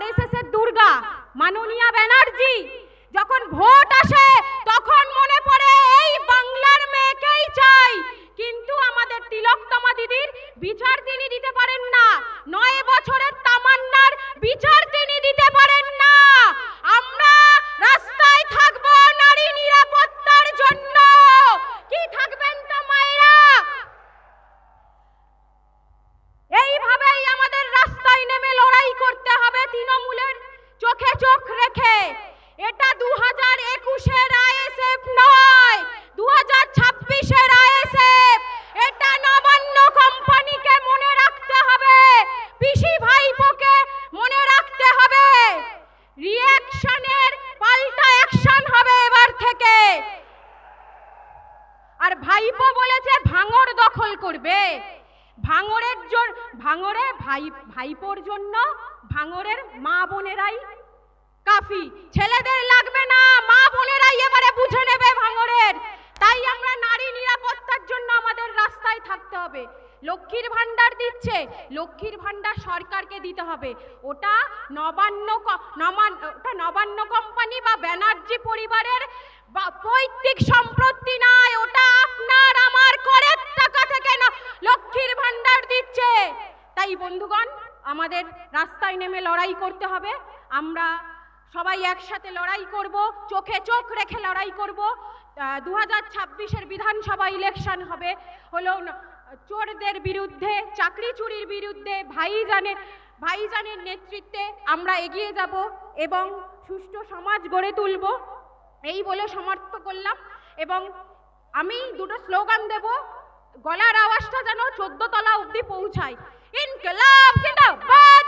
RSS এর দুর্গা মাননীয়া ব্যানার্জি যখন ভোট আসে তখন মনে পড়ে এই বাংলার মেয়েকেই চাই, কিন্তু আমাদের তিলকতমা দিদির বিচার তিনি দিতে পারেন না। 9 বছরের তামান্নার বিচার তিনি দিতে পারেন না। আমরা রাস্তায় থাকবো নারী নিরাপত্তার জন্য। কি থাকবেন তো মায়েরা? এইভাবেই আমাদের রাস্তায় নেমে লড়াই করতে হবে তৃণমূলের চোখে চোখ রেখে। এটা 2021-এর আইএসএফ নয়, 2026-এর আইএসএফ। এটা নবান্ন কোম্পানিকে মনে রাখতে হবে, পিসি ভাইপোকে মনে রাখতে হবে। রিঅ্যাকশনের পাল্টা অ্যাকশন হবে এবার থেকে। আর ভাইপো বলেছে ভাঙর দখল করবে। ভাইপোর জন্য ভাঙরের মা বোনেরাই কাফি, ছেলেদের লাগবে না, মা বোনেরাই এবারে বুঝে নেবে ভাঙরের। তাই আমরা নারী নিরাপত্তার জন্য আমাদের রাস্তায় থাকতে হবে। লক্ষ্মীর ভান্ডার দিচ্ছে, লক্ষ্মীর ভান্ডার সরকারকে দিতে হবে। ওটা নবান্ন কোম্পানি বা ব্যানার্জি পরিবারের পৈতৃক সম্পত্তি নয়, ওটা আপনার আমার করের টাকা থেকে লক্ষ্মীর ভান্ডার দিচ্ছে। তাই বন্ধুগণ, আমাদের রাস্তায় নেমে লড়াই করতে হবে। আমরা সবাই একসাথে লড়াই করব, চোখে চোখ রেখে লড়াই করব। 2026-এর বিধানসভা ইলেকশন হবে হলো চোরদের বিরুদ্ধে, চাকরি চুরির বিরুদ্ধে। ভাইজানের নেতৃত্বে আমরা এগিয়ে যাব এবং সুষ্ঠু সমাজ গড়ে তুলব, এই বলে সমাপ্ত করলাম। এবং আমি দুটো স্লোগান দেব, গলার আওয়াজটা যেন 14 তলা অবধি পৌঁছায়। ইনকিলাব জিন্দাবাদ।